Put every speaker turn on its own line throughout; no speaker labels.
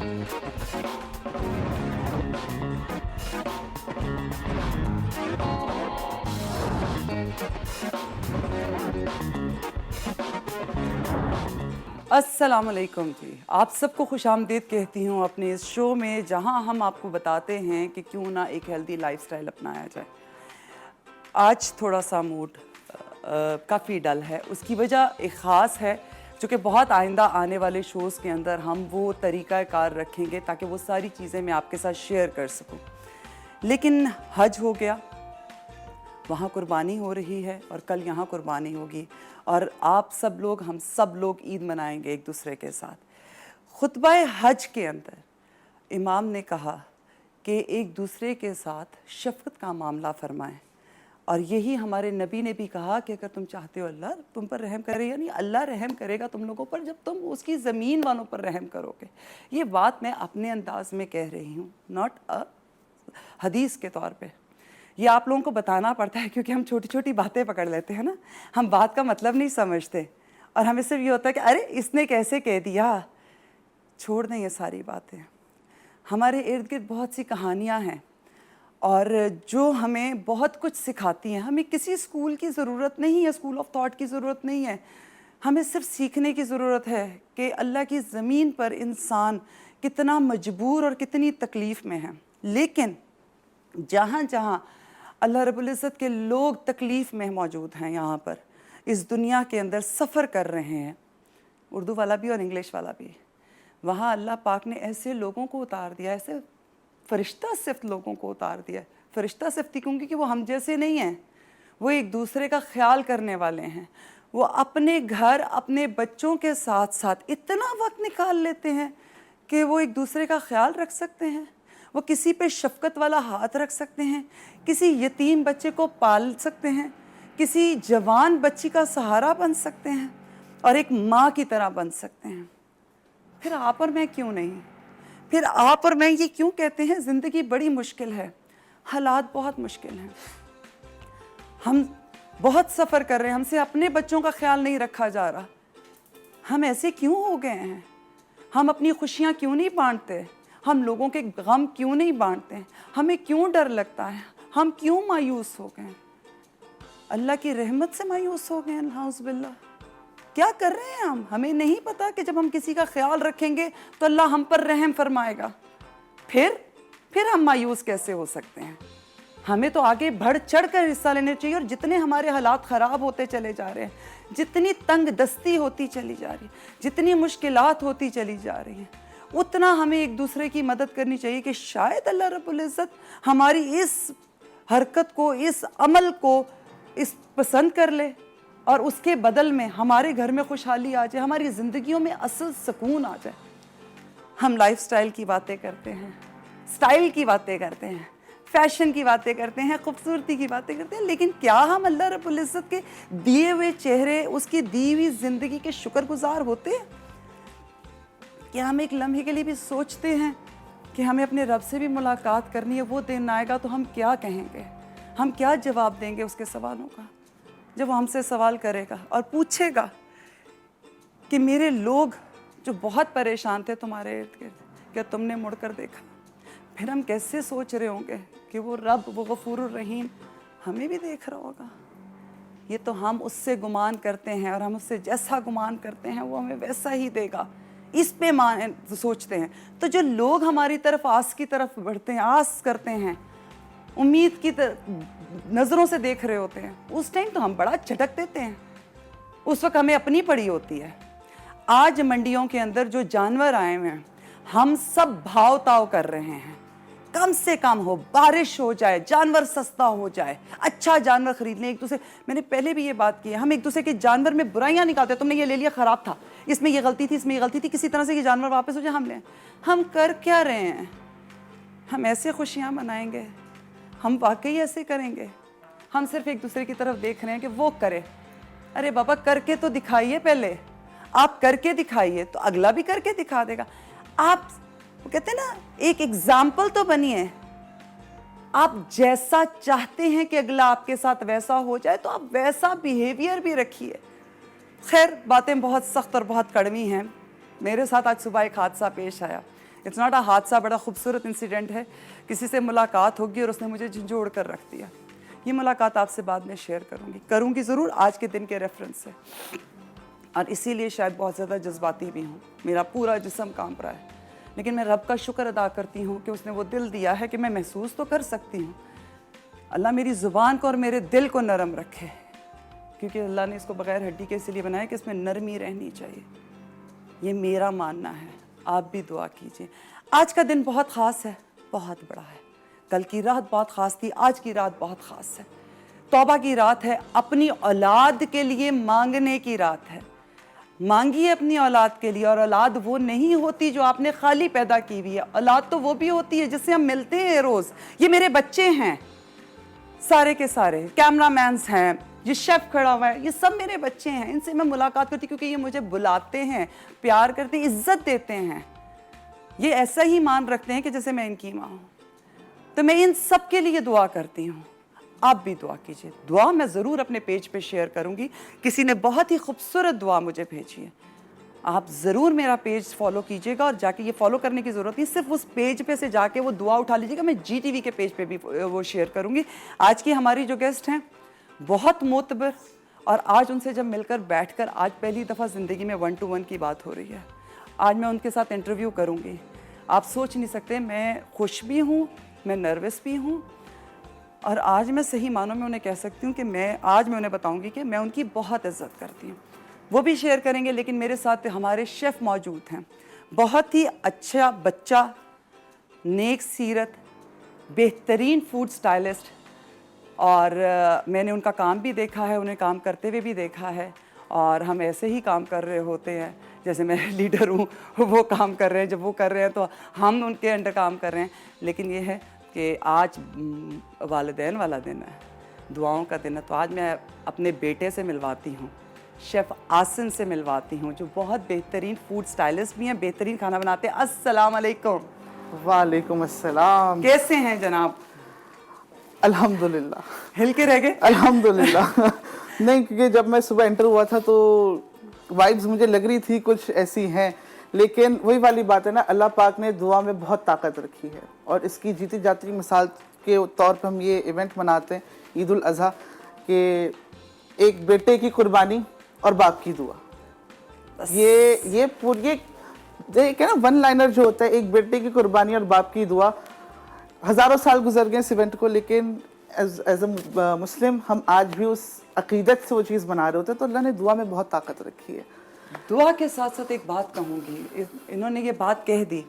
अस्सलाम वालेकुम जी, आप सबको खुश आमदीद कहती हूँ अपने इस शो में, जहाँ हम आपको बताते हैं कि क्यों ना एक हेल्दी लाइफस्टाइल अपनाया जाए। आज थोड़ा सा मूड काफ़ी डल है, उसकी वजह एक ख़ास है, जो कि बहुत आइंदा आने वाले शोज़ के अंदर हम वो तरीक़ाकार रखेंगे ताकि वो सारी चीज़ें मैं आपके साथ शेयर कर सकूँ। लेकिन हज हो गया, वहाँ कुर्बानी हो रही है और कल यहाँ कुर्बानी होगी, और आप सब लोग, हम सब लोग ईद मनाएंगे एक दूसरे के साथ। खुतबा हज के अंदर इमाम ने कहा कि एक दूसरे के साथ शफ़क़त का मामला फरमाएं, और यही हमारे नबी ने भी कहा कि अगर तुम चाहते हो अल्लाह तुम पर रहम करे, यानी अल्लाह रहम करेगा तुम लोगों पर जब तुम उसकी ज़मीन वालों पर रहम करोगे। ये बात मैं अपने अंदाज में कह रही हूँ, नॉट अ हदीस के तौर पे। ये आप लोगों को बताना पड़ता है क्योंकि हम छोटी छोटी बातें पकड़ लेते हैं ना, हम बात का मतलब नहीं समझते, और हमें सिर्फ ये होता है कि अरे इसने कैसे कह दिया। छोड़ दें ये सारी बातें। हमारे इर्द गिर्द बहुत सी कहानियाँ हैं और जो हमें बहुत कुछ सिखाती हैं। हमें किसी स्कूल की ज़रूरत नहीं है, स्कूल ऑफ थॉट की ज़रूरत नहीं है, हमें सिर्फ सीखने की ज़रूरत है कि अल्लाह की ज़मीन पर इंसान कितना मजबूर और कितनी तकलीफ़ में है। लेकिन जहाँ जहाँ अल्लाह रब्बुल इज़्ज़त के लोग तकलीफ़ में मौजूद हैं, यहाँ पर इस दुनिया के अंदर सफ़र कर रहे हैं, उर्दू वाला भी और इंग्लिश वाला भी, वहाँ अल्लाह पाक ने ऐसे लोगों को उतार दिया, ऐसे फ़रिश्ता सिफ्त लोगों को उतार दिया। फ़रिश्ता सिफ्ती क्योंकि वो हम जैसे नहीं हैं, वो एक दूसरे का ख्याल करने वाले हैं। वो अपने घर, अपने बच्चों के साथ साथ इतना वक्त निकाल लेते हैं कि वो एक दूसरे का ख्याल रख सकते हैं, वो किसी पे शफ़क़त वाला हाथ रख सकते हैं, किसी यतीम बच्चे को पाल सकते हैं, किसी जवान बच्ची का सहारा बन सकते हैं और एक माँ की तरह बन सकते हैं। फिर आप और मैं क्यों नहीं? फिर आप और मैं ये क्यों कहते हैं ज़िंदगी बड़ी मुश्किल है, हालात बहुत मुश्किल हैं, हम बहुत सफ़र कर रहे हैं, हमसे अपने बच्चों का ख्याल नहीं रखा जा रहा। हम ऐसे क्यों हो गए हैं? हम अपनी खुशियाँ क्यों नहीं बांटते? हम लोगों के गम क्यों नहीं बांटते? हमें क्यों डर लगता है? हम क्यों मायूस हो गए? अल्लाह की रहमत से मायूस हो गए। नाउज़ बिल्लाह। क्या कर रहे हैं हम? हमें नहीं पता कि जब हम किसी का ख्याल रखेंगे तो अल्लाह हम पर रहम फरमाएगा। फिर हम मायूस कैसे हो सकते हैं? हमें तो आगे बढ़ चढ़ कर हिस्सा लेने चाहिए, और जितने हमारे हालात ख़राब होते चले जा रहे हैं, जितनी तंग दस्ती होती चली जा रही है, जितनी मुश्किलात होती चली जा रही हैं, उतना हमें एक दूसरे की मदद करनी चाहिए कि शायद अल्लाह रब्बुल इज़्ज़त हमारी इस हरकत को, इस अमल को इस पसंद कर ले और उसके बदल में हमारे घर में खुशहाली आ जाए, हमारी ज़िंदगियों में असल सुकून आ जाए। हम लाइफस्टाइल की बातें करते हैं, स्टाइल की बातें करते हैं, फैशन की बातें करते हैं, खूबसूरती की बातें करते हैं, लेकिन क्या हम अल्लाह रब्बुल इज़्ज़त के दिए हुए चेहरे, उसकी दी हुई ज़िंदगी के शुक्रगुजार होते हैं? क्या हम एक लम्हे के लिए भी सोचते हैं कि हमें अपने रब से भी मुलाकात करनी है, वो दिन आएगा तो हम क्या कहेंगे, हम क्या जवाब देंगे उसके सवालों का, जब वो हमसे सवाल करेगा और पूछेगा कि मेरे लोग जो बहुत परेशान थे तुम्हारे इर्द गिर्द, क्या तुमने मुड़कर देखा? फिर हम कैसे सोच रहे होंगे कि वो रब, वो गफूरुर रहीम हमें भी देख रहा होगा। ये तो हम उससे गुमान करते हैं, और हम उससे जैसा गुमान करते हैं वो हमें वैसा ही देगा, इस पे सोचते हैं। तो जो लोग हमारी तरफ आस की तरफ बढ़ते हैं, आस करते हैं, उम्मीद की नज़रों से देख रहे होते हैं, उस टाइम तो हम बड़ा झटक देते हैं, उस वक्त हमें अपनी पड़ी होती है। आज मंडियों के अंदर जो जानवर आए हुए हैं, हम सब भाव ताव कर रहे हैं, कम से कम हो, बारिश हो जाए, जानवर सस्ता हो जाए, अच्छा जानवर खरीद लें एक दूसरे। मैंने पहले भी ये बात की है, हम एक दूसरे के जानवर में बुराइयां निकालते हैं, तुमने ये ले लिया ख़राब था, इसमें ये गलती थी, इसमें ये गलती थी, किसी तरह से ये जानवर वापस हो जाए हम लें। हम कर क्या रहे हैं? हम ऐसे खुशियाँ मनाएंगे? हम वाकई ऐसे करेंगे? हम सिर्फ एक दूसरे की तरफ देख रहे हैं कि वो करे। अरे बाबा, करके तो दिखाइए, पहले आप करके दिखाइए तो अगला भी करके दिखा देगा। आप वो कहते हैं ना, एक एग्जाम्पल तो बनिए। आप जैसा चाहते हैं कि अगला आपके साथ वैसा हो जाए, तो आप वैसा बिहेवियर भी रखिए। खैर, बातें बहुत सख्त और बहुत कड़वी हैं। मेरे साथ आज सुबह एक हादसा पेश आया। इट्स नॉट अ हादसा, बड़ा खूबसूरत इंसिडेंट है। किसी से मुलाकात होगी और उसने मुझे झंझोड़ कर रख दिया। ये मुलाकात आपसे बाद में शेयर करूँगी ज़रूर आज के दिन के रेफरेंस से, और इसीलिए शायद बहुत ज़्यादा जज्बाती भी हूँ, मेरा पूरा जिस्म कांप रहा है। लेकिन मैं रब का शुक्र अदा करती हूँ कि उसने वो दिल दिया है कि मैं महसूस तो कर सकती हूँ। अल्लाह मेरी ज़ुबान को और मेरे दिल को नरम रखे, क्योंकि अल्लाह ने इसको बग़ैर हड्डी के इसलिए बनाया कि इसमें नरमी रहनी चाहिए। ये मेरा मानना है, आप भी दुआ कीजिए। आज का दिन बहुत ख़ास है, बहुत बड़ा है। कल की रात बहुत ख़ास थी, आज की रात बहुत ख़ास है। तौबा की रात है, अपनी औलाद के लिए मांगने की रात है। मांगिए अपनी औलाद के लिए, और औलाद वो नहीं होती जो आपने खाली पैदा की हुई है। औलाद तो वो भी होती है जिससे हम मिलते हैं रोज़। ये मेरे बच्चे हैं, सारे के सारे कैमरामैन्स हैं, ये शेफ़ खड़ा हुआ है, ये सब मेरे बच्चे हैं। इनसे मैं मुलाकात करती क्योंकि ये मुझे बुलाते हैं, प्यार करते हैं, इज्जत देते हैं। ये ऐसा ही मान रखते हैं कि जैसे मैं इनकी माँ हूँ। तो मैं इन सब के लिए दुआ करती हूँ, आप भी दुआ कीजिए। दुआ मैं ज़रूर अपने पेज पे शेयर करूँगी। किसी ने बहुत ही खूबसूरत दुआ मुझे भेजी है, आप ज़रूर मेरा पेज फॉलो कीजिएगा, और जाके ये फॉलो करने की ज़रूरत नहीं, सिर्फ उस पेज पे से जाके वो दुआ उठा लीजिएगा। मैं GTV के पेज पे भी वो शेयर करूँगी। आज की हमारी जो गेस्ट हैं बहुत मोतबर, और आज उनसे जब मिलकर बैठकर आज पहली दफ़ा ज़िंदगी में 1 to 1 की बात हो रही है। आज मैं उनके साथ इंटरव्यू करूँगी। आप सोच नहीं सकते, मैं खुश भी हूँ, मैं नर्वस भी हूँ, और आज मैं सही मानों में उन्हें कह सकती हूँ कि आज मैं उन्हें बताऊँगी कि मैं उनकी बहुत इज़्ज़त करती हूँ। वो भी शेयर करेंगे, लेकिन मेरे साथ हमारे शेफ़ मौजूद हैं। बहुत ही अच्छा बच्चा, नेक सीरत, बेहतरीन फूड स्टाइलिस्ट, और मैंने उनका काम भी देखा है, उन्हें काम करते हुए भी देखा है। और हम ऐसे ही काम कर रहे होते हैं जैसे मैं लीडर हूँ, वो काम कर रहे हैं, जब वो कर रहे हैं तो हम उनके अंडर काम कर रहे हैं। लेकिन ये है कि आज वालिदैन वाला दिन है, दुआओं का दिन है। तो आज मैं अपने बेटे से मिलवाती हूँ, शेफ़ आसिम से मिलवाती हूँ, जो बहुत बेहतरीन फूड स्टाइलिस्ट भी हैं, बेहतरीन खाना बनाते हैं। अस्सलाम वालेकुम।
वालेकुम अस्सलाम।
कैसे हैं जनाब?
अल्हम्दुलिल्लाह।
हिल के रह गए?
अल्हम्दुलिल्लाह। नहीं, क्योंकि जब मैं सुबह एंटर हुआ था तो वाइब्स मुझे लग रही थी कुछ ऐसी हैं, लेकिन वही वाली बात है ना, अल्लाह पाक ने दुआ में बहुत ताकत रखी है, और इसकी जीती जाती मिसाल के तौर पर हम ये इवेंट मनाते हैं ईद उल अज़हा, कि एक बेटे की कुर्बानी और बाप की दुआ। ये पूरी क्या ना, वन लाइनर जो होता है, एक बेटे की कुर्बानी और बाप की दुआ। हज़ारों साल गुजर गए इस इवेंट को, लेकिन एज अ मुस्लिम हम आज भी उस अकीदत से वो चीज़ बना रहे होते हैं। तो अल्लाह ने दुआ में बहुत ताकत रखी है।
दुआ के साथ साथ एक बात कहूँगी, इन्होंने ये बात कह दी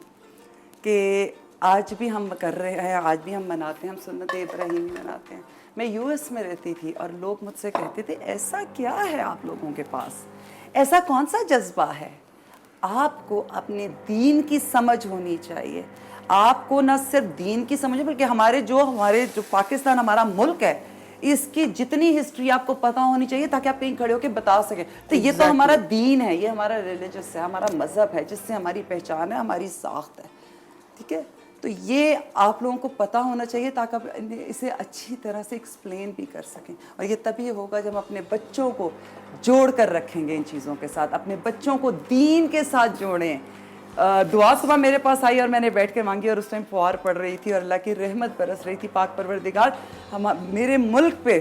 कि आज भी हम कर रहे हैं, आज भी हम मनाते हैं, हम सुन्नत इब्राहीमी मनाते हैं। मैं US में रहती थी और लोग मुझसे कहते थे, ऐसा क्या है आप लोगों के पास, ऐसा कौन सा जज्बा है? आपको अपने दीन की समझ होनी चाहिए। आपको न सिर्फ दीन की समझ, बल्कि हमारे जो पाकिस्तान हमारा मुल्क है, इसकी जितनी हिस्ट्री आपको पता होनी चाहिए, ताकि आप कहीं खड़े होकर बता सकें। तो ये तो हमारा दीन है, ये हमारा रिलीजियस है, हमारा मज़हब है, जिससे हमारी पहचान है, हमारी साख्त है। ठीक है, तो ये आप लोगों को पता होना चाहिए, ताकि आप इसे अच्छी तरह से एक्सप्लेन भी कर सकें। और ये तभी होगा जब हम अपने बच्चों को जोड़ कर रखेंगे इन चीज़ों के साथ, अपने बच्चों को दीन के साथ जोड़ें। दुआ सुबह मेरे पास आई और मैंने बैठ कर मांगी, और उस टाइम फुहार पड़ रही थी और अल्लाह की रहमत बरस रही थी। पाक परवरदिगार, मेरे मुल्क पे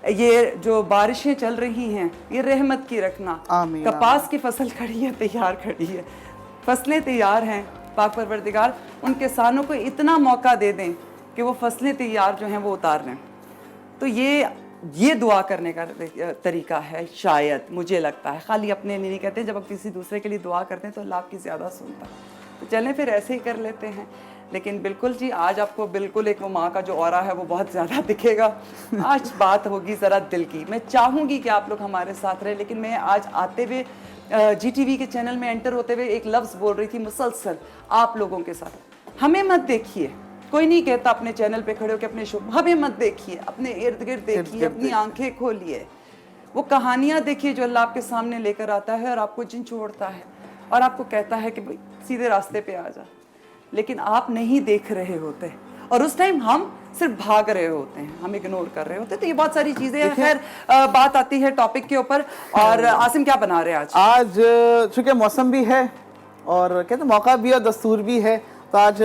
ये जो बारिशें चल रही हैं, ये रहमत की रखना। कपास की फसल खड़ी है, तैयार खड़ी है, फसलें तैयार हैं। पाक परवरदिगार उन किसानों को इतना मौका दे दें कि वो फसलें तैयार जो हैं वो उतार लें। तो ये दुआ करने का तरीका है, शायद मुझे लगता है। खाली अपने नहीं कहते, जब आप किसी दूसरे के लिए दुआ करते हैं तो अल्लाह आपकी ज़्यादा सुनता है। तो चलें फिर ऐसे ही कर लेते हैं। लेकिन बिल्कुल जी, आज आपको बिल्कुल एक वो माँ का जो ऑरा है वो बहुत ज़्यादा दिखेगा। आज बात होगी ज़रा दिल की। मैं चाहूँगी कि आप लोग हमारे साथ रहें, लेकिन मैं आज आते हुए GTV के चैनल में एंटर होते हुए एक लफ्ज़ बोल रही थी मुसलसल आप लोगों के साथ, हमें मत देखिए। कोई नहीं कहता अपने चैनल पे खड़े होकर अपने शो, हमें मत देखिए, अपने इर्द गिर्द देखिए, अपनी आंखें खोलिए, वो कहानियाँ देखिए जो अल्लाह आपके सामने लेकर आता है और आपको जिन छोड़ता है और आपको कहता है कि भाई सीधे रास्ते पे आ जा। लेकिन आप नहीं देख रहे होते, और उस टाइम हम सिर्फ भाग रहे होते हैं, हम इग्नोर कर रहे होते हैं। तो ये बहुत सारी चीज़ें हैं। खैर, बात आती है टॉपिक के ऊपर। और आसिम क्या बना रहे हैं आज?
चूँकि मौसम भी है और कहते हैं मौका भी और दस्तूर भी है, तो आज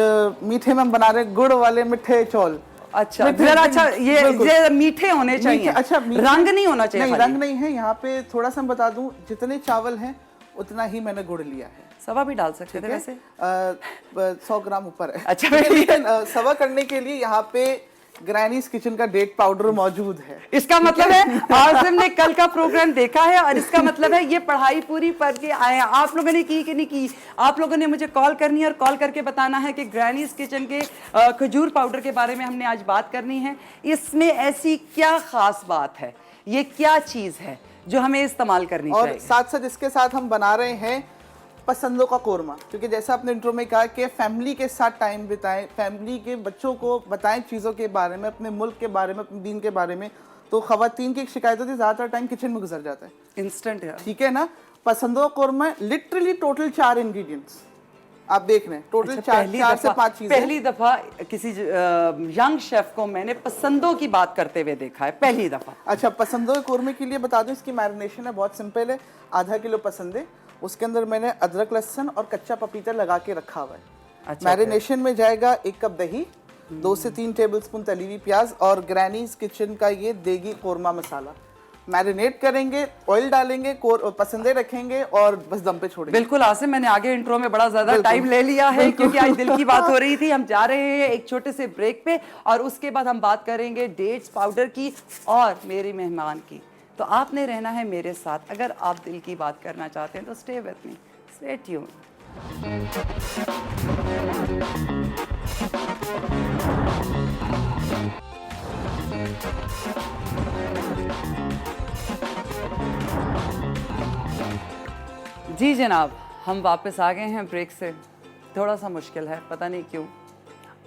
मीठे में हम बना रहे हैं गुड़ वाले मिठे चौल।
अच्छा,
मीठे-
जरा अच्छा,
बिल्कुल।
ये मीठे होने चाहिए।
मीठे- अच्छा, मीठे-
रंग नहीं होना चाहिए
नहीं,
खाली।
रंग नहीं है। यहाँ पे थोड़ा सा मैं बता दूं, जितने चावल हैं उतना ही मैंने गुड़ लिया है।
सवा भी डाल सकते थे वैसे।
100 ग्राम ऊपर है।
अच्छा,
लेकिन सवा करने के लिए यहाँ पे ग्रैनीज किचन का डेट पाउडर मौजूद है।
इसका मतलब है आसिम ने कल का प्रोग्राम देखा है और इसका मतलब है ये पढ़ाई पूरी पढ़ के आए हैं। आप लोगों ने की कि नहीं की? आप लोगों ने मुझे कॉल करनी है और कॉल करके बताना है कि ग्रैनीज किचन के खजूर पाउडर के बारे में हमने आज बात करनी है। इसमें ऐसी क्या खास बात है, ये क्या चीज है जो हमें इस्तेमाल करनी
और
चाहिए?
साथ साथ इसके साथ हम बना रहे हैं पसंदों का कोरमा, क्योंकि जैसा आपने इंट्रो में कहा कि फैमिली के साथ टाइम बिताएं, फैमिली के बच्चों को बताएं चीज़ों के बारे में, अपने मुल्क के बारे में, अपने दीन के बारे में। तो ख़वातीन की एक शिकायत होती है, ज़्यादातर टाइम किचन में गुजर जाता है।
इंस्टेंट है।
ठीक है ना। पसंदों का कोरमा लिटरली टोटल 4 इंग्रेडिएंट्स आप देख रहे हैं। टोटल
अच्छा,
4 से 5 चीजें।
पहली दफा किसी यंग शेफ को मैंने पसंदों की बात करते हुए देखा है, पहली दफा।
अच्छा, पसंदों के कोरमे के लिए बता दूं, इसकी मैरिनेशन है बहुत सिंपल है। आधा किलो पसंदे, उसके अंदर मैंने अदरक लहसुन और कच्चा पपीता लगा के रखा हुआ है।
अच्छा,
मैरिनेशन में जाएगा 1 कप दही, 2 से 3 टेबलस्पून तली हुई प्याज और ग्रैनीज किचन का ये देगी कोरमा मसाला। मैरिनेट करेंगे, ऑयल डालेंगे, पसंदे रखेंगे और बस दम पे छोड़ेंगे।
बिल्कुल आसिम, मैंने आगे इंट्रो में बड़ा ज्यादा टाइम ले लिया है क्योंकि आज दिल की बात हो रही थी। हम जा रहे हैं एक छोटे से ब्रेक पे और उसके बाद हम बात करेंगे डेट्स पाउडर की और मेरे मेहमान की। तो आपने रहना है मेरे साथ। अगर आप दिल की बात करना चाहते हैं तो stay with me, stay tuned. जी जनाब, हम वापस आ गए हैं ब्रेक से। थोड़ा सा मुश्किल है, पता नहीं क्यों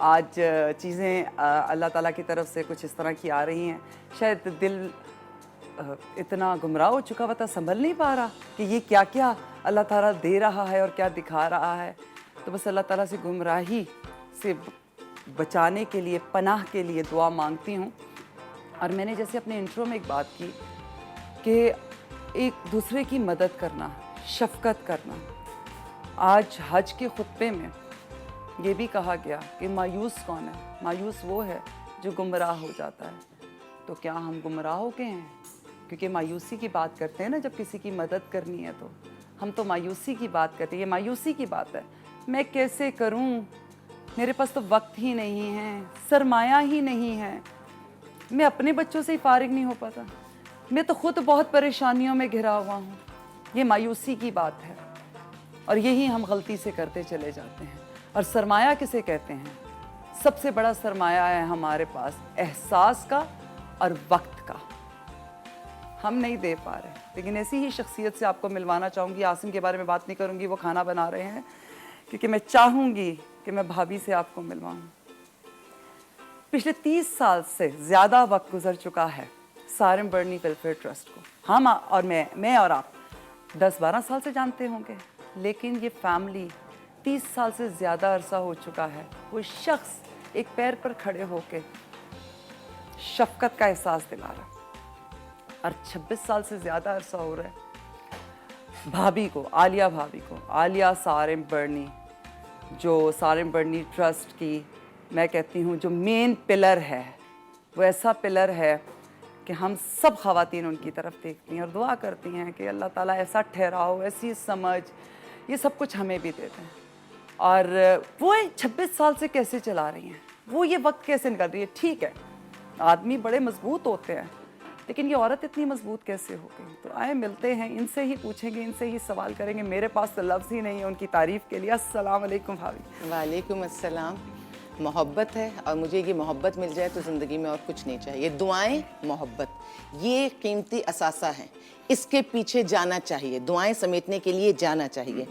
आज चीज़ें अल्लाह ताला की तरफ से कुछ इस तरह की आ रही हैं। शायद दिल इतना गुमराह हो चुका हुआ था, संभल नहीं पा रहा कि ये क्या क्या अल्लाह ताला दे रहा है और क्या दिखा रहा है। तो बस अल्लाह ताला से गुमराही से बचाने के लिए, पनाह के लिए दुआ मांगती हूँ। और मैंने जैसे अपने इंट्रो में एक बात की कि एक दूसरे की मदद करना, शफ़क़त करना। आज हज के खुतबे में ये भी कहा गया कि मायूस कौन है? मायूस वो है जो गुमराह हो जाता है। तो क्या हम गुमराह हो गए हैं? क्योंकि मायूसी की बात करते हैं ना, जब किसी की मदद करनी है तो हम तो मायूसी की बात करते हैं। ये मायूसी की बात है। मैं कैसे करूं? मेरे पास तो वक्त ही नहीं है, सरमाया ही नहीं है। मैं अपने बच्चों से ही फारिग नहीं हो पाता। मैं तो खुद बहुत परेशानियों में घिरा हुआ हूँ। ये मायूसी की बात है और यही हम गलती से करते चले जाते हैं। और सरमाया किसे कहते हैं? सबसे बड़ा सरमाया है हमारे पास एहसास का और वक्त का। हम नहीं दे पा रहे, लेकिन ऐसी ही शख्सियत से आपको मिलवाना चाहूँगी। आसिम के बारे में बात नहीं करूँगी, वो खाना बना रहे हैं, क्योंकि मैं चाहूँगी कि मैं भाभी से आपको मिलवाऊँ। पिछले 30 साल से ज़्यादा वक्त गुजर चुका है सारिम बर्नी वेलफेयर ट्रस्ट को। हम और मैं और आप 10-12 साल से जानते होंगे, लेकिन ये फैमिली 30 साल से ज़्यादा अरसा हो चुका है। वो शख्स एक पैर पर खड़े होके शफ़क़त का एहसास दिला रहा, और 26 साल से ज़्यादा अरसा हो रहा है भाभी को, आलिया भाभी को, आलिया सारिम बर्नी, जो सारिम बर्नी ट्रस्ट की मैं कहती हूँ जो मेन पिलर है। वो ऐसा पिलर है कि हम सब ख़वातीन उनकी तरफ देखती हैं और दुआ करती हैं कि अल्लाह ताला ऐसा ठहराओ, ऐसी समझ, ये सब कुछ हमें भी देते हैं। और वो 26 साल से कैसे चला रही हैं, वो ये वक्त कैसे निकाल रही है। ठीक है, आदमी बड़े मजबूत होते हैं, लेकिन ये औरत इतनी मजबूत कैसे हो गई? तो आए मिलते हैं, इनसे ही पूछेंगे, इनसे ही सवाल करेंगे। मेरे पास तो लफ्ज़ ही नहीं है उनकी तारीफ़ के लिए। अस्सलाम वालेकुम भाभी।
वालेकुम अस्सलाम। मोहब्बत है और मुझे ये मोहब्बत मिल जाए तो ज़िंदगी में और कुछ नहीं चाहिए। दुआएं, मोहब्बत, ये कीमती असासा हैं, इसके पीछे जाना चाहिए, दुआएं समेटने के लिए जाना चाहिए।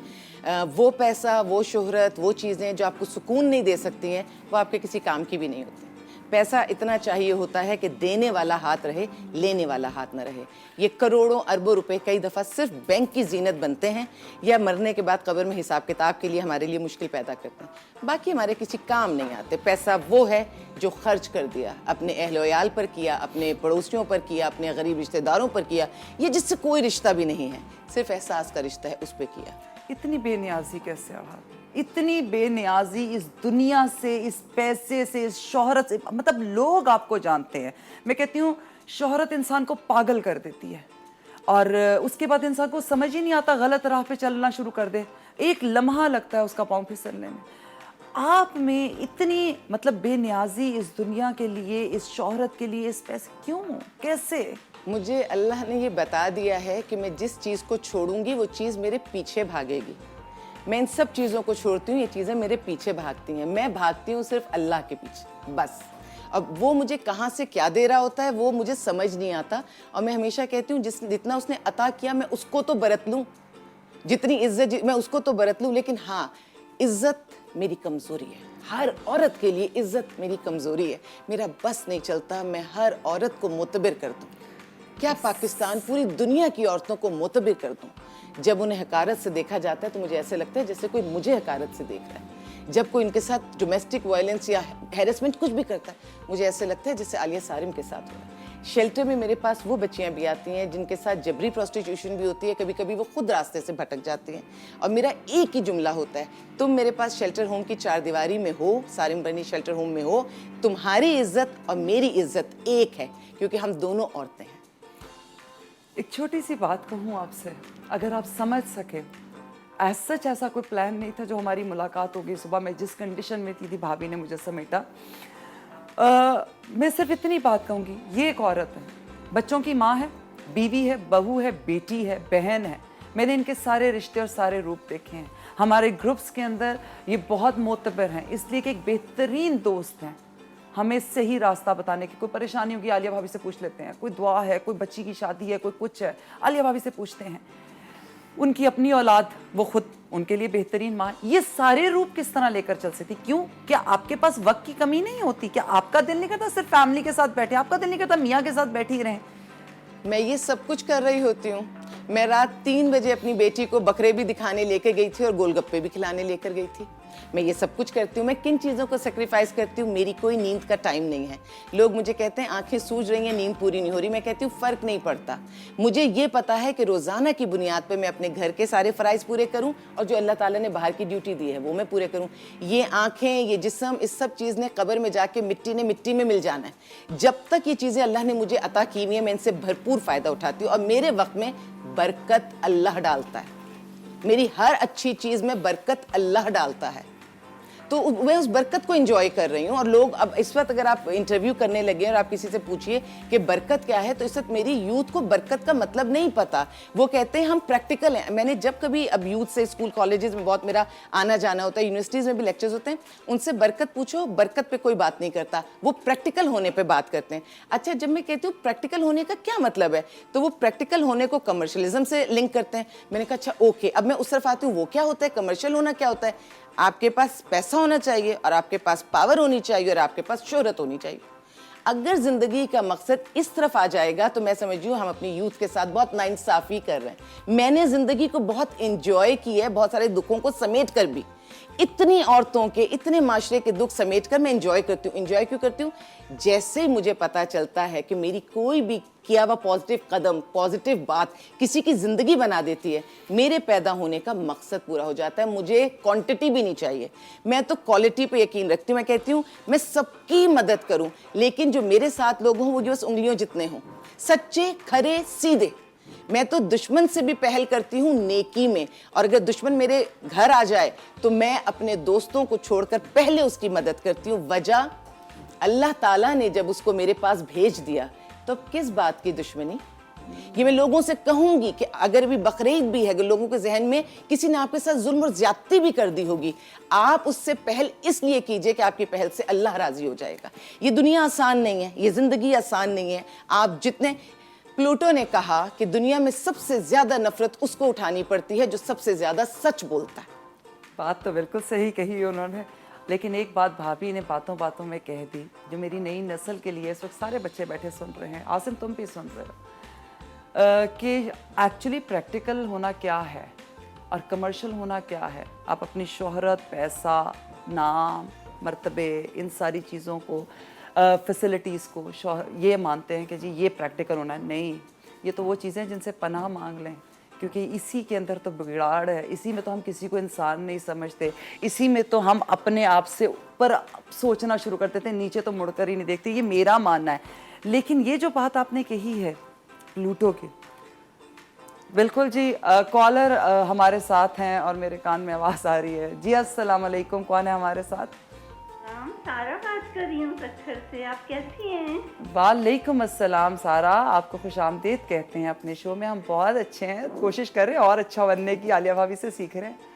वो पैसा, वो शोहरत, वो चीज़ें जो आपको सुकून नहीं दे सकती हैं, वो आपके किसी काम की भी नहीं होती। पैसा इतना चाहिए होता है कि देने वाला हाथ रहे, लेने वाला हाथ न रहे। ये करोड़ों अरबों रुपए कई दफ़ा सिर्फ बैंक की जीनत बनते हैं या मरने के बाद कब्र में हिसाब किताब के लिए हमारे लिए मुश्किल पैदा करते हैं। बाकी हमारे किसी काम नहीं आते। पैसा वो है जो खर्च कर दिया, अपने अहल-ओ-याल पर किया, अपने पड़ोसियों पर किया, अपने गरीब रिश्तेदारों पर किया, ये जिससे कोई रिश्ता भी नहीं है, सिर्फ एहसास का रिश्ता है, उस पर किया।
इतनी बेनियाजी कैसे? इतनी बेनियाजी इस दुनिया से, इस पैसे से, इस शोहरत से, मतलब लोग आपको जानते हैं। मैं कहती हूँ शोहरत इंसान को पागल कर देती है और उसके बाद इंसान को समझ ही नहीं आता, गलत राह पे चलना शुरू कर दे, एक लम्हा लगता है उसका पाँव फिसलने में। आप में इतनी मतलब बेनियाजी इस दुनिया के लिए, इस शोहरत के लिए, इस पैसे, क्यों, कैसे?
मुझे अल्लाह ने ये बता दिया है कि मैं जिस चीज़ को छोड़ूंगी वो चीज़ मेरे पीछे भागेगी। मैं इन सब चीज़ों को छोड़ती हूँ, ये चीज़ें मेरे पीछे भागती हैं। मैं भागती हूँ सिर्फ अल्लाह के पीछे, बस। अब वो मुझे कहाँ से क्या दे रहा होता है वो मुझे समझ नहीं आता। और मैं हमेशा कहती हूँ जितना उसने अता किया मैं उसको तो बरत लूँ, जितनी इज्जत मैं उसको तो बरत लूँ। लेकिन हाँ, इज्जत मेरी कमज़ोरी है। हर औरत के लिए इज्जत मेरी कमज़ोरी है। मेरा बस नहीं चलता मैं हर औरत को मोतबर कर दूँ। क्या पाकिस्तान पूरी दुनिया की औरतों को मोतबर कर दूँ। जब उन्हें हकारत से देखा जाता है तो मुझे ऐसे लगता है जैसे कोई मुझे हकारत से देख रहा है। जब कोई इनके साथ डोमेस्टिक वायलेंस या हैरेसमेंट कुछ भी करता है, मुझे ऐसे लगता है जैसे आलिया सारिम के साथ हो रहा है। शेल्टर में मेरे पास वो बच्चियां भी आती हैं जिनके साथ जबरी प्रोस्टिट्यूशन भी होती है, कभी कभी वो खुद रास्ते से भटक जाती हैं। और मेरा एक ही जुमला होता है, तुम मेरे पास शेल्टर होम की चार दीवारी में हो, सारिम बनी शेल्टर होम में हो, तुम्हारी इज्जत और मेरी इज्जत एक है, क्योंकि हम दोनों औरतें हैं।
एक छोटी सी बात कहूँ आपसे, अगर आप समझ सके, सच ऐसा कोई प्लान नहीं था जो हमारी मुलाकात होगी। सुबह मैं जिस कंडीशन में थी भाभी ने मुझे समेटा। मैं सिर्फ इतनी बात कहूँगी, ये एक औरत है, बच्चों की माँ है, बीवी है, बहू है, बेटी है, बहन है। मैंने इनके सारे रिश्ते और सारे रूप देखे हैं। हमारे ग्रुप्स के अंदर ये बहुत मोतबर हैं, इसलिए कि एक बेहतरीन दोस्त हैं। हमें सही रास्ता बताने की कोई परेशानी होगी आलिया भाभी से पूछ लेते हैं, कोई दुआ है, कोई बच्ची की शादी है, कोई कुछ है, आलिया भाभी से पूछते हैं। उनकी अपनी औलाद, वो खुद उनके लिए बेहतरीन माँ। ये सारे रूप किस तरह लेकर चल सकती? क्यों? क्या आपके पास वक्त की कमी नहीं होती? क्या आपका दिल नहीं करता सिर्फ फैमिली के साथ बैठे? आपका दिल नहीं करता मियाँ के साथ बैठी रहें?
मैं ये सब कुछ कर रही होती हूँ। मैं रात 3 बजे अपनी बेटी को बकरे भी दिखाने लेकर गई थी और गोलगप्पे भी खिलाने लेकर गई थी। मैं ये सब कुछ करती हूँ। मैं किन चीज़ों को सेक्रीफाइस करती हूँ? मेरी कोई नींद का टाइम नहीं है। लोग मुझे कहते हैं आंखें सूज रही हैं, नींद पूरी नहीं हो रही। मैं कहती हूँ फ़र्क नहीं पड़ता। मुझे ये पता है कि रोज़ाना की बुनियाद पर मैं अपने घर के सारे फ़राइज़ पूरे करूँ और जो अल्लाह ताला ने बाहर की ड्यूटी दी है वो मैं पूरे करूँ। ये आँखें, ये जिस्म, इस सब चीज़ ने कब्र में जाके मिट्टी में मिल जाना है। जब तक ये चीज़ें अल्लाह ने मुझे अता की हुई है, मैं इनसे भरपूर फ़ायदा उठाती हूँ और मेरे वक्त में बरकत अल्लाह डालता है। मेरी हर अच्छी चीज़ में बरकत अल्लाह डालता है, तो मैं उस बरकत को एंजॉय कर रही हूँ। और लोग अब इस वक्त अगर आप इंटरव्यू करने लगे और आप किसी से पूछिए कि बरकत क्या है, तो इस वक्त मेरी यूथ को बरकत का मतलब नहीं पता। वो कहते हैं हम प्रैक्टिकल हैं। मैंने जब कभी अब यूथ से स्कूल कॉलेजेस में बहुत मेरा आना जाना होता है, यूनिवर्सिटीज़ में भी लेक्चर्स होते हैं, उनसे बरकत पूछो, बरकत पे कोई बात नहीं करता, वो प्रैक्टिकल होने पे बात करते हैं। अच्छा, जब मैं कहती हूँ प्रैक्टिकल होने का क्या मतलब है, तो वो प्रैक्टिकल होने को कमर्शलिज्म से लिंक करते हैं। मैंने कहा अच्छा ओके, अब मैं उस तरफ आती हूँ, वो क्या होता है, कमर्शियल होना क्या होता है? आपके पास पैसा होना चाहिए और आपके पास पावर होनी चाहिए और आपके पास शोहरत होनी चाहिए। अगर जिंदगी का मकसद इस तरफ आ जाएगा तो मैं समझ हम अपनी यूथ के साथ बहुत नाइंसाफी कर रहे हैं। मैंने जिंदगी को बहुत एंजॉय की है, बहुत सारे दुखों को समेट कर भी। इतनी औरतों के, इतने माशरे के दुख समेट कर मैं एंजॉय करती हूँ। एंजॉय क्यों करती हूँ? जैसे मुझे पता चलता है कि मेरी कोई भी किया हुआ पॉजिटिव कदम, पॉजिटिव बात किसी की ज़िंदगी बना देती है, मेरे पैदा होने का मकसद पूरा हो जाता है। मुझे क्वांटिटी भी नहीं चाहिए, मैं तो क्वालिटी पे यकीन रखती हूँ। मैं कहती हूँ मैं सबकी मदद करूँ, लेकिन जो मेरे साथ लोग हों वो बस उंगलियों जितने हों, सच्चे, खरे, सीधे। मैं तो दुश्मन से भी पहल करती हूँ नेकी में, और अगर दुश्मन मेरे घर आ जाए तो मैं अपने दोस्तों को छोड़कर पहले उसकी मदद करती हूँ। वजह, अल्लाह ताला ने जब उसको मेरे पास भेज दिया तो किस बात की दुश्मनी? ये मैं लोगों से कहूंगी कि अगर भी बकरीद भी है, अगर लोगों के जहन में किसी ने आपके साथ जुल्म और ज्यादती भी कर दी होगी, आप उससे पहल इसलिए कीजिए कि आपकी पहल से अल्लाह राजी हो जाएगा। ये दुनिया आसान नहीं है, ये जिंदगी आसान नहीं है। आप जितने, प्लूटो ने कहा कि दुनिया में सबसे ज्यादा नफरत उसको उठानी पड़ती है जो सबसे ज्यादा सच बोलता है।
बात तो बिल्कुल सही कही उन्होंने, लेकिन एक बात भाभी ने बातों बातों में कह दी जो मेरी नई नस्ल के लिए, इस वक्त सारे बच्चे बैठे सुन रहे हैं, आसिम तुम भी सुन रहे हो, कि एक्चुअली प्रैक्टिकल होना क्या है और कमर्शियल होना क्या है। आप अपनी शोहरत, पैसा, नाम, मर्तबे, इन सारी चीज़ों को, फैसिलिटीज़ को ये मानते हैं कि जी ये प्रैक्टिकल होना है। नहीं, ये तो वो चीज़ें जिनसे पनाह मांग लें। क्योंकि इसी के अंदर तो बिगाड़ है, इसी में तो हम किसी को इंसान नहीं समझते, इसी में तो हम अपने आप से ऊपर सोचना शुरू कर देते हैं, नीचे तो मुड़कर ही नहीं देखते। ये मेरा मानना है। लेकिन ये जो बात आपने कही है प्लूटो की, बिल्कुल जी। कॉलर हमारे साथ हैं और मेरे कान में आवाज़ आ रही है। जी अस्सलाम वालेकुम, कौन है हमारे साथ?
सारा बात कर रही हूँ सच्चर से। आप कैसी हैं?
वालेकुम अस्सलाम सारा, आपको खुशामदीद कहते हैं अपने शो में। हम बहुत अच्छे हैं, कोशिश कर रहे हैं और अच्छा बनने की, आलिया भाभी से सीख रहे हैं।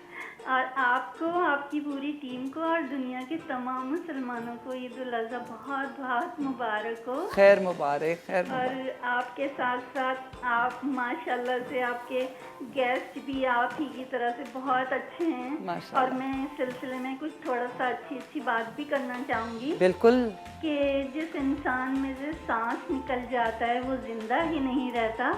और आपको, आपकी पूरी टीम को और दुनिया के तमाम मुसलमानों को ईद उल अज़हा बहुत बहुत मुबारक हो।
खैर मुबारक, खैर मुबारक।
और आपके साथ साथ आप माशाल्लाह से आपके गेस्ट भी आप ही की तरह से बहुत अच्छे हैं।
माशाल्लाह।
और मैं इस सिलसिले में कुछ थोड़ा सा अच्छी बात भी करना चाहूँगी
बिल्कुल।
कि जिस इंसान में से सांस निकल जाता है वो जिंदा ही नहीं रहता,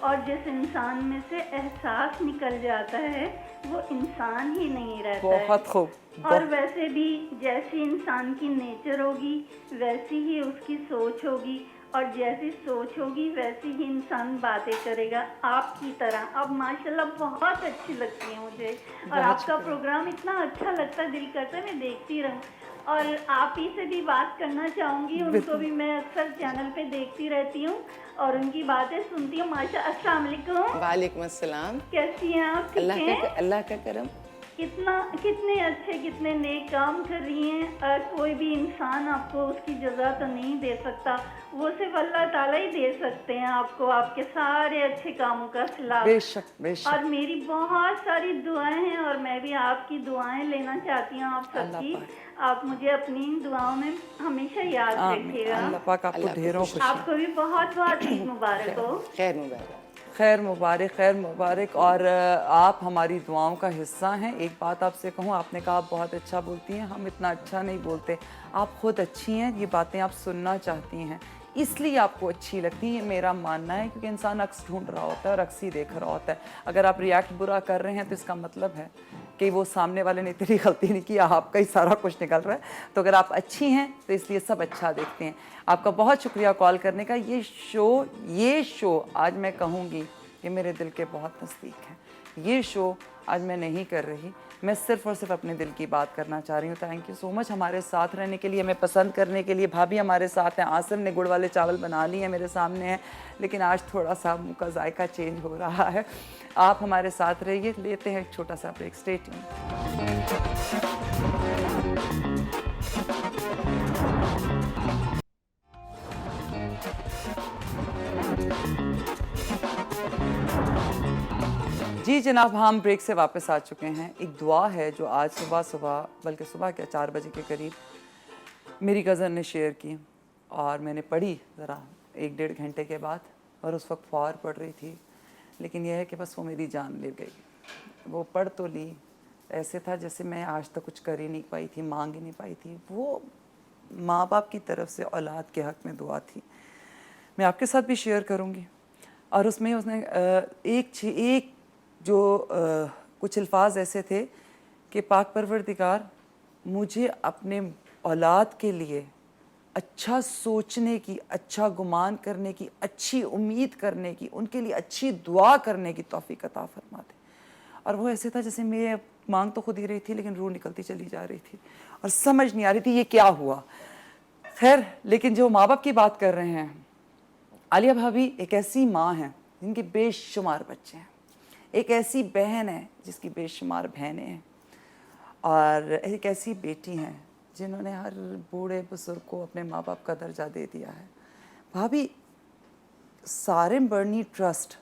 और जिस इंसान में से एहसास निकल जाता है वो इंसान ही नहीं रहता है।
बहुत खूब।
और वैसे भी जैसी इंसान की नेचर होगी वैसी ही उसकी सोच होगी, और जैसी सोच होगी वैसी ही इंसान बातें करेगा आपकी तरह। अब माशाल्लाह बहुत अच्छी लगती है मुझे, और आपका प्रोग्राम इतना अच्छा लगता है, दिल करता है मैं देखती रहूं। और आप ही से भी बात करना चाहूँगी, उनको भी मैं अक्सर चैनल पे देखती रहती हूँ और उनकी बातें सुनती हूँ। माशा अस्सलाम वालेकुम।
वालेकुम अस्सलाम।
कैसी हैं आप? ठीक हैं?
अल्लाह का करम।
कितने अच्छे, कितने नेक काम कर रही हैं। कोई भी इंसान आपको उसकी जज़ा तो नहीं दे सकता, वो सिर्फ अल्लाह ताला ही दे सकते हैं आपको, आपके सारे अच्छे कामों का सिला।
बेशक बेशक।
और मेरी बहुत सारी दुआएं हैं और मैं भी आपकी दुआएं लेना चाहती हूँ आप सबकी। आप मुझे अपनी दुआओं में हमेशा याद रखिएगा।
अल्लाह पाक आपको ढेरों खुशी।
आपको भी बहुत बहुत ईद मुबारक हो।
खैर मुबारक।
खैर मुबारक, खैर मुबारक। और आप हमारी दुआओं का हिस्सा हैं। एक बात आपसे कहूँ, आपने कहा आप बहुत अच्छा बोलती हैं, हम इतना अच्छा नहीं बोलते। आप खुद अच्छी हैं, ये बातें आप सुनना चाहती हैं, इसलिए आपको अच्छी लगती है, मेरा मानना है। क्योंकि इंसान अक्स ढूंढ रहा होता है और अक्स ही देख रहा होता है। अगर आप रिएक्ट बुरा कर रहे हैं तो इसका मतलब है कि वो सामने वाले ने इतनी गलती नहीं की, आपका ही सारा कुछ निकल रहा है। तो अगर आप अच्छी हैं तो इसलिए सब अच्छा देखते हैं। आपका बहुत शुक्रिया कॉल करने का। ये शो आज मैं कहूँगी कि मेरे दिल के बहुत नज़दीक है। ये शो आज मैं नहीं कर रही, मैं सिर्फ और सिर्फ अपने दिल की बात करना चाह रही हूँ। थैंक यू सो मच हमारे साथ रहने के लिए, हमें पसंद करने के लिए। भाभी हमारे साथ हैं, आसिम ने गुड़ वाले चावल बना लिए हैं, मेरे सामने हैं, लेकिन आज थोड़ा सा मुँह का जायका चेंज हो रहा है। आप हमारे साथ रहिए, लेते हैं एक छोटा सा ब्रेक। Stay tuned. जी जनाब, हम ब्रेक से वापस आ चुके हैं। एक दुआ है जो आज सुबह बल्कि सुबह क्या 4 बजे के करीब मेरी कज़न ने शेयर की और मैंने पढ़ी ज़रा 1-1.5 घंटे के बाद, और उस वक्त फौर पढ़ रही थी, लेकिन यह है कि बस वो मेरी जान ले गई। वो पढ़ तो ली, ऐसे था जैसे मैं आज तक कुछ कर ही नहीं पाई थी, मांग ही नहीं पाई थी। वो माँ बाप की तरफ से औलाद के हक़ में दुआ थी, मैं आपके साथ भी शेयर करूँगी। और उसमें उसने एक जो कुछ अल्फाज ऐसे थे कि पाक परवरदिगार मुझे अपने औलाद के लिए अच्छा सोचने की, अच्छा गुमान करने की, अच्छी उम्मीद करने की, उनके लिए अच्छी दुआ करने की तौफीक अता फरमा दे। और वो ऐसे था जैसे मैं मांग तो खुद ही रही थी लेकिन रूह निकलती चली जा रही थी और समझ नहीं आ रही थी ये क्या हुआ। खैर, लेकिन जो माँ बाप की बात कर रहे हैं, आलिया भाभी एक ऐसी माँ हैं जिनके बेशुमार बच्चे हैं, एक ऐसी बहन है जिसकी बेशुमार बहनें हैं, और एक ऐसी बेटी हैं जिन्होंने हर बूढ़े बुजुर्ग को अपने माँ बाप का दर्जा दे दिया है। भाभी, सारिम बर्नी ट्रस्ट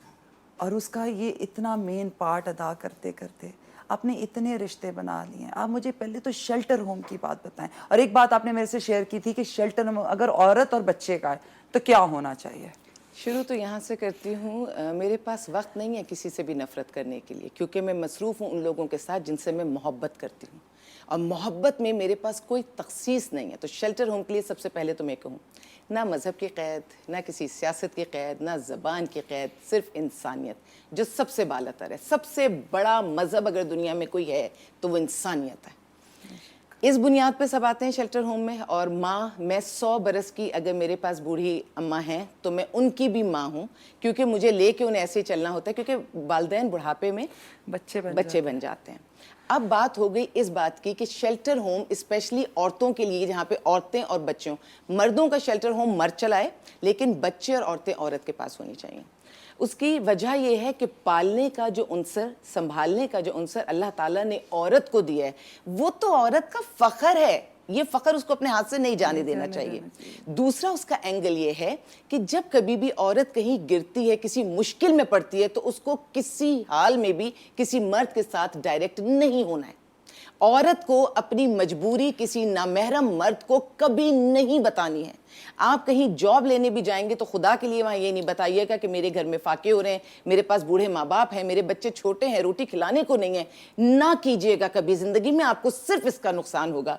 और उसका ये इतना मेन पार्ट अदा करते करते आपने इतने रिश्ते बना लिए हैं। आप मुझे पहले तो शेल्टर होम की बात बताएं। और एक बात आपने मेरे से शेयर की थी कि शेल्टर होम अगर औरत और बच्चे का है तो क्या होना चाहिए?
शुरू तो यहाँ से करती हूँ। मेरे पास वक्त नहीं है किसी से भी नफ़रत करने के लिए, क्योंकि मैं मसरूफ़ हूँ उन लोगों के साथ जिनसे मैं मोहब्बत करती हूँ, और मोहब्बत में मेरे पास कोई तख़सीस नहीं है। तो शेल्टर होम के लिए सबसे पहले तो मैं कहूँ, ना मज़हब की क़ैद, ना किसी सियासत की क़ैद, ना ज़बान की क़ैद, सिर्फ इंसानियत जो सबसे बालातर है। सबसे बड़ा मज़हब अगर दुनिया में कोई है तो वो इंसानियत है। اس بنیاد پہ سب آتے ہیں شیلٹر ہوم میں. اور ماں، میں 100 برس کی اگر میرے پاس بوڑھی اماں ہیں تو میں ان کی بھی ماں ہوں, کیونکہ مجھے لے کے انہیں ایسے ہی چلنا ہوتا ہے, کیونکہ والدین بڑھاپے میں بچے بن جاتے ہیں. اب بات ہو گئی اس بات کی کہ شیلٹر ہوم اسپیشلی عورتوں کے لیے, جہاں پہ عورتیں اور بچوں, مردوں کا شیلٹر ہوم مرد چلائے لیکن بچے اور عورتیں عورت کے پاس ہونی چاہیے. اس کی وجہ یہ ہے کہ پالنے کا جو عنصر, سنبھالنے کا جو عنصر اللہ تعالیٰ نے عورت کو دیا ہے, وہ تو عورت کا فخر ہے. یہ فخر اس کو اپنے ہاتھ سے نہیں جانے دینا چاہیے. دوسرا اس کا اینگل یہ ہے کہ جب کبھی بھی عورت کہیں گرتی ہے, کسی مشکل میں پڑتی ہے, تو اس کو کسی حال میں بھی کسی مرد کے ساتھ ڈائریکٹ نہیں ہونا ہے. عورت کو اپنی مجبوری کسی نامحرم مرد کو کبھی نہیں بتانی ہے. آپ کہیں جاب لینے بھی جائیں گے تو خدا کے لیے وہاں یہ نہیں بتائیے گا کہ میرے گھر میں فاقے ہو رہے ہیں, میرے پاس بوڑھے ماں باپ ہیں, میرے بچے چھوٹے ہیں, روٹی کھلانے کو نہیں ہے. نہ کیجئے گا کبھی زندگی میں, آپ کو صرف اس کا نقصان ہوگا.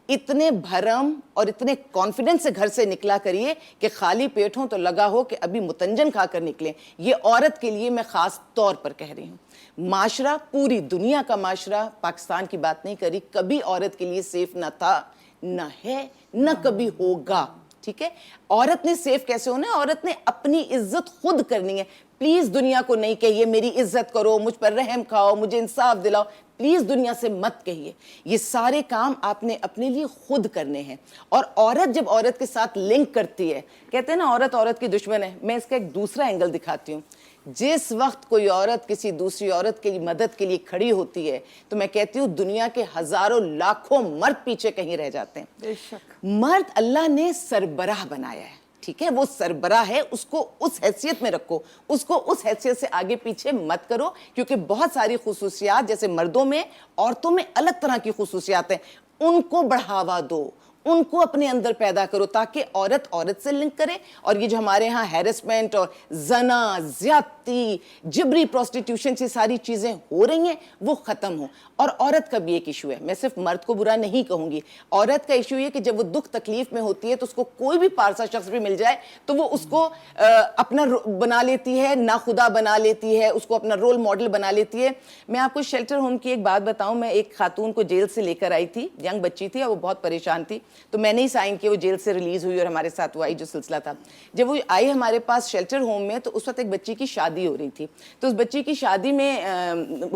اتنے بھرم اور اتنے کانفیڈنس سے گھر سے نکلا کریے کہ خالی پیٹ ہوں تو لگا ہو کہ ابھی متنجن کھا کر نکلیں. یہ عورت کے لیے میں خاص طور پر کہہ رہی ہوں. معاشرہ, پوری دنیا کا معاشرہ, پاکستان کی بات نہیں کری, کبھی عورت کے لیے سیف نہ تھا, نہ ہے, نہ کبھی ہوگا. ٹھیک ہے, عورت نے سیف کیسے ہونا ہے؟ عورت نے اپنی عزت خود کرنی ہے. پلیز دنیا کو نہیں کہیے میری عزت کرو, مجھ پر رحم کھاؤ, مجھے انصاف دلاؤ. پلیز دنیا سے مت کہیے. یہ سارے کام آپ نے اپنے لیے خود کرنے ہیں. اور عورت جب عورت کے ساتھ لنک کرتی ہے, کہتے ہیں نا عورت عورت کی دشمن ہے. میں اس کا ایک دوسرا اینگل دکھاتی ہوں. جس وقت کوئی عورت کسی دوسری عورت کے لیے مدد کے لیے کھڑی ہوتی ہے تو میں کہتی ہوں دنیا کے ہزاروں لاکھوں مرد پیچھے کہیں رہ جاتے ہیں.
بے شک.
مرد اللہ نے سربراہ بنایا ہے, ٹھیک ہے, وہ سربراہ ہے, اس کو اس حیثیت میں رکھو, اس کو اس حیثیت سے آگے پیچھے مت کرو, کیونکہ بہت ساری خصوصیات جیسے مردوں میں, عورتوں میں الگ طرح کی خصوصیات ہیں, ان کو بڑھاوا دو, ان کو اپنے اندر پیدا کرو تاکہ عورت عورت سے لنک کرے. اور یہ جو ہمارے ہاں ہیرسمنٹ اور زنا, زیادتی, جبری پروسٹیٹیوشن سے ساری چیزیں ہو رہی ہیں وہ ختم ہوں. اور عورت کا بھی ایک ایشو ہے, میں صرف مرد کو برا نہیں کہوں گی, عورت کا ایشو یہ کہ جب وہ دکھ تکلیف میں ہوتی ہے تو اس کو کوئی بھی پارسا شخص بھی مل جائے تو وہ اس کو اپنا بنا لیتی ہے, ناخدا بنا لیتی ہے, اس کو اپنا رول ماڈل بنا لیتی ہے. میں آپ کو شیلٹر ہوم کی ایک بات بتاؤں, میں ایک خاتون کو جیل سے لے کر آئی تھی, ینگ بچی تھی اور وہ بہت پریشان تھی, تو میں نے ہی سائن کیا, وہ جیل سے ریلیز ہوئی اور ہمارے ساتھ وہ آئی جو سلسلہ تھا. جب وہ آئی ہمارے پاس شیلٹر ہوم میں تو اس وقت ایک بچی کی شادی ہو رہی تھی. تو اس بچی کی شادی میں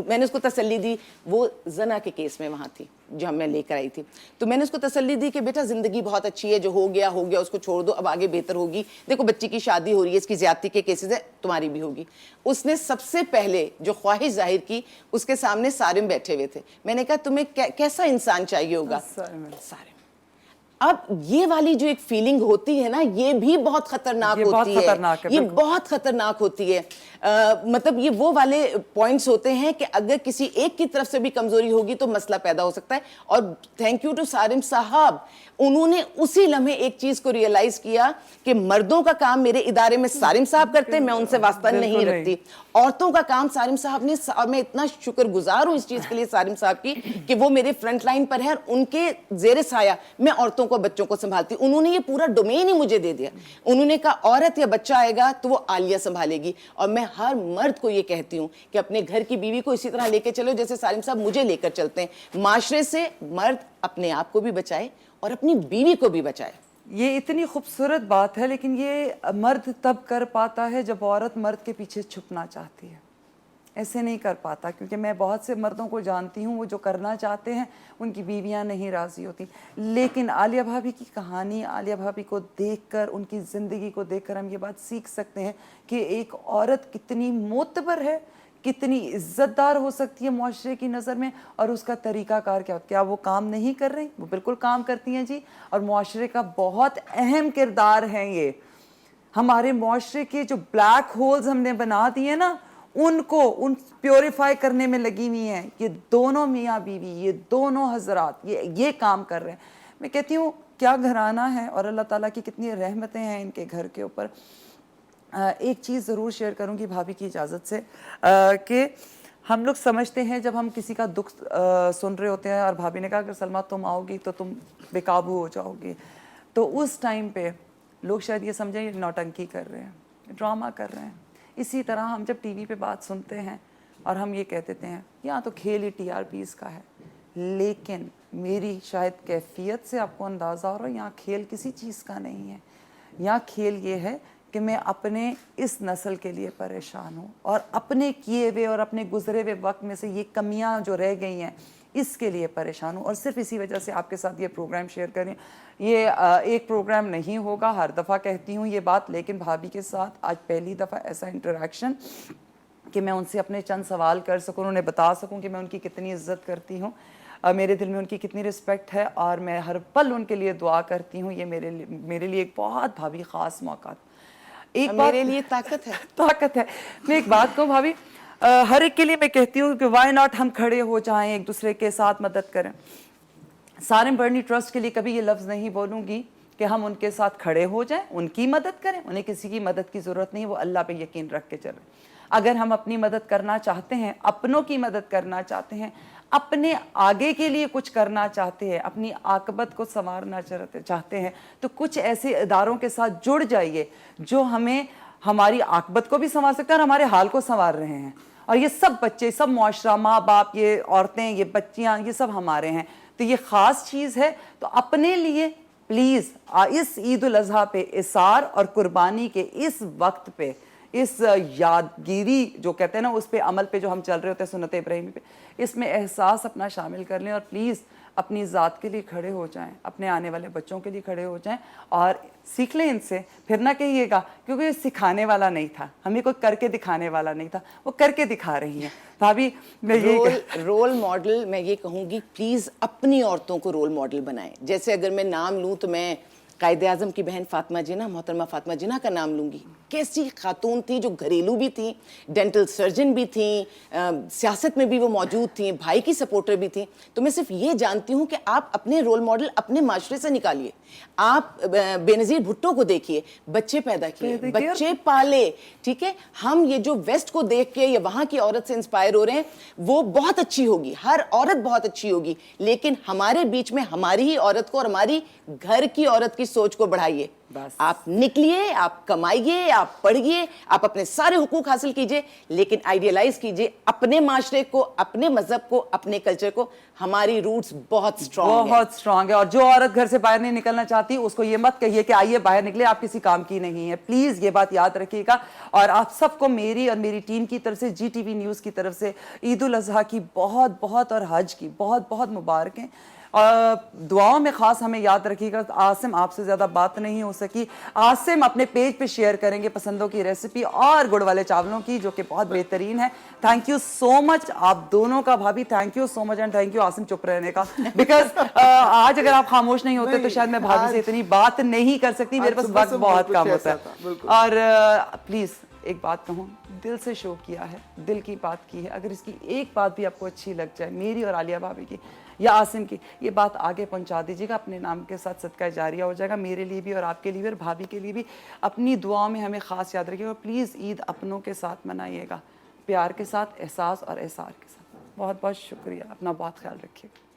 میں نے اس کو تسلی دی, وہ زنا کے کیس میں وہاں تھی جو ہم میں لے کر آئی تھی. تو میں نے اس کو تسلی دی کہ بیٹا زندگی بہت اچھی ہے, جو ہو گیا ہو گیا, اس کو چھوڑ دو, اب آگے بہتر ہوگی. دیکھو بچی کی شادی ہو رہی ہے, اس کی زیادتی کے کیسز ہیں, تمہاری بھی ہوگی. اس نے سب سے پہلے جو خواہش ظاہر کی, اس کے سامنے سارم بیٹھے ہوئے تھے. میں نے کہا تمہیں کیسا انسان چاہیے ہوگا؟ سارم. اب یہ والی جو ایک فیلنگ ہوتی ہے نا, یہ بھی بہت خطرناک ہوتی ہے, یہ بہت خطرناک ہوتی ہے. مطلب یہ وہ والے پوائنٹس ہوتے ہیں کہ اگر کسی ایک کی طرف سے بھی کمزوری ہوگی تو مسئلہ پیدا ہو سکتا ہے. اور تھینک یو ٹو سارم صاحب, انہوں نے اسی لمحے ایک چیز کو ریئلائز کیا کہ مردوں کا کام میرے ادارے میں سارم صاحب کرتے ہیں, میں ان سے واسطہ نہیں رکھتی. عورتوں کا کام سارم صاحب نے, اور میں اتنا شکر گزار ہوں اس چیز کے لیے سارم صاحب کی کہ وہ میرے فرنٹ لائن پر ہے اور ان کے زیر سایہ میں عورتوں کو, بچوں کو سنبھالتی. انہوں نے یہ پورا ڈومین ہی مجھے دے دیا. انہوں نے کہا عورت یا بچہ آئے گا تو وہ عالیہ سنبھالے گی. اور میں ہر مرد کو یہ کہتی ہوں کہ اپنے گھر کی بیوی کو اسی طرح لے کے چلو جیسے سالم صاحب مجھے لے کر چلتے ہیں. معاشرے سے مرد اپنے آپ کو بھی بچائے اور اپنی بیوی کو بھی بچائے.
یہ اتنی خوبصورت بات ہے, لیکن یہ مرد تب کر پاتا ہے جب عورت مرد کے پیچھے چھپنا چاہتی ہے. ایسے نہیں کر پاتا, کیونکہ میں بہت سے مردوں کو جانتی ہوں وہ جو کرنا چاہتے ہیں ان کی بیویاں نہیں راضی ہوتی. لیکن عالیہ بھابی کی کہانی, عالیہ بھابی کو دیکھ کر, ان کی زندگی کو دیکھ کر ہم یہ بات سیکھ سکتے ہیں کہ ایک عورت کتنی معتبر ہے, کتنی عزت دار ہو سکتی ہے معاشرے کی نظر میں, اور اس کا طریقہ کار کیا وہ کام نہیں کر رہی؟ وہ بالکل کام کرتی ہیں جی, اور معاشرے کا بہت اہم کردار ہے. یہ ہمارے معاشرے کے جو بلیک ہولز ہم نے بنا دیے نا, ان کو پیوریفائی کرنے میں لگی ہوئی ہیں یہ دونوں میاں بیوی, یہ دونوں حضرات یہ کام کر رہے ہیں. میں کہتی ہوں کیا گھرانہ ہے, اور اللہ تعالیٰ کی کتنی رحمتیں ہیں ان کے گھر کے اوپر. ایک چیز ضرور شیئر کروں گی بھابھی کی اجازت سے, کہ ہم لوگ سمجھتے ہیں جب ہم کسی کا دکھ سن رہے ہوتے ہیں, اور بھابھی نے کہا کہ سلمہ تم آؤ گی تو تم بے قابو ہو جاؤ گی, تو اس ٹائم پہ لوگ شاید یہ سمجھیں یہ نوٹنکی کر رہے ہیں, ڈرامہ کر رہے ہیں. اسی طرح ہم جب ٹی وی پہ بات سنتے ہیں اور ہم یہ کہتے ہیں یہاں تو کھیل ہی ٹی آر پیز کا ہے, लेकिन मेरी शायद कैफियत से आपको अंदाज़ा हो रहा है, यहाँ खेल किसी चीज़ का नहीं है। यहाँ खेल ये है कि मैं अपने इस नस्ल के लिए परेशान हूँ और अपने किए हुए और अपने गुजरे हुए वक्त में से ये कमियाँ जो रह गई हैं इसके लिए परेशान हूँ, और सिर्फ इसी वजह से आपके साथ ये प्रोग्राम शेयर करें। ये एक प्रोग्राम नहीं होगा, हर दफ़ा कहती हूँ ये बात, लेकिन भाभी के साथ आज पहली दफ़ा ऐसा इंटरेक्शन कि मैं उनसे अपने चंद सवाल कर सकूँ, उन्हें बता सकूँ कि मैं उनकी कितनी इज़्ज़त करती हूँ, मेरे दिल में उनकी कितनी रिस्पेक्ट है और मैं हर पल उनके लिए दुआ करती हूँ। ये मेरे लिए एक बहुत भाभी ख़ास मौका। एक
मेरे लिए ताकत है।
ताकत है। मैं एक बात कहूँ भाभी, हर एक के लिए मैं कहती हूँ कि वाई नॉट हम खड़े हो जाएं, एक दूसरे के साथ मदद करें। सारिम बर्नी ट्रस्ट के लिए कभी ये लफ्ज़ नहीं बोलूँगी कि हम उनके साथ खड़े हो जाएं, उनकी मदद करें, उन्हें किसी की मदद की ज़रूरत नहीं है, वो अल्लाह पे यकीन रख के चलें। अगर हम अपनी मदद करना चाहते हैं, अपनों की मदद करना चाहते हैं, अपने आगे के लिए कुछ करना चाहते हैं, अपनी आकबत को संवारना चाहते हैं, तो कुछ ऐसे इदारों के साथ जुड़ जाइए जो हमें हमारी आकबत को भी संवार सकते हैं और हमारे हाल को संवार रहे हैं। और ये सब बच्चे, सब मुआशरा, माँ बाप, ये औरतें, ये बच्चियाँ, ये सब हमारे हैं, तो ये ख़ास चीज़ है। तो अपने लिए प्लीज़ इस ईद उल अज़हा पे, इसार और कुर्बानी के इस वक्त पे, इस यादगिरी जो कहते हैं ना, उस पे अमल पे जो हम चल रहे होते हैं सुन्नत इब्राहिमी पे, इसमें एहसास अपना शामिल कर लें और प्लीज़ अपनी ज़ात के लिए खड़े हो जाएं, अपने आने वाले बच्चों के लिए खड़े हो जाएं और सीख लें इनसे। फिर ना कहिएगा क्योंकि ये सिखाने वाला नहीं था, हमें कोई करके दिखाने वाला नहीं था, वो करके दिखा रही हैं। भाभी मैं
रोल मॉडल मैं ये कहूँगी, प्लीज़ अपनी औरतों को रोल मॉडल बनाएं। जैसे अगर मैं नाम लूँ तो मैं कायदे आज़म की बहन फातिमा जिन्ना, मोहतरमा फातिमा जिन्ना का नाम लूँगी। कैसी खातून थी, जो घरेलू भी थी, डेंटल सर्जन भी थी, सियासत में भी वो मौजूद थी, भाई की सपोर्टर भी थी। तो मैं सिर्फ ये जानती हूँ कि आप अपने रोल मॉडल अपने माशरे से निकालिए। आप बेनज़ीर भुट्टो को देखिए, बच्चे पैदा किए, बच्चे पाले, ठीक है। हम ये जो वेस्ट को देख के या वहाँ की औरत से इंस्पायर हो रहे हैं, वो बहुत अच्छी होगी, हर औरत बहुत अच्छी होगी, लेकिन हमारे बीच में हमारी ही औरत को और हमारी घर की औरत की सोच को बढ़ाइए। आप निकलिए, आप कमाइए, आप पढ़िए, आप अपने सारे हुकूक हासिल कीजिए, लेकिन आइडियलाइज कीजिए अपने माशरे को, अपने मजहब को, अपने कल्चर को। हमारी रूट्स बहुत स्ट्रांग है
और जो औरत घर से बाहर नहीं निकलना चाहती उसको ये मत कहिए कि आइए बाहर निकले, आप किसी काम की नहीं है। प्लीज ये बात याद रखिएगा। और आप सबको मेरी और मेरी टीम की तरफ से, GTV न्यूज़ की तरफ से ईद उल अज़हा की बहुत बहुत और हज की बहुत बहुत मुबारकें। दुआओं में ख़ास हमें याद रखिएगा। आसिम आपसे ज़्यादा बात नहीं हो सकी, आसिम अपने पेज पे शेयर करेंगे पसंदों की रेसिपी और गुड़ वाले चावलों की, जो कि बहुत बेहतरीन है। थैंक यू सो मच आप दोनों का भाभी, thank you so much, and thank you Asim चुप रहने का, बिकॉज आज अगर आप खामोश नहीं होते तो शायद मैं भाभी से इतनी बात नहीं कर सकती, मेरे पास वक्त बहुत कम होता है। और प्लीज़ एक बात कहूँ, दिल से शो किया है, दिल की बात की है, अगर इसकी एक बात भी आपको अच्छी लग जाए, मेरी और आलिया भाभी की या आसिम की, ये बात आगे पहुंचा दीजिएगा, अपने नाम के साथ सदका जारिया हो जाएगा, मेरे लिए भी और आपके लिए भी और भाभी के लिए भी। अपनी दुआओं में हमें ख़ास याद रखिएगा। प्लीज़ ईद अपनों के साथ मनाइएगा, प्यार के साथ, एहसास और एहसार के साथ। बहुत बहुत शुक्रिया, अपना बहुत ख्याल रखिएगा।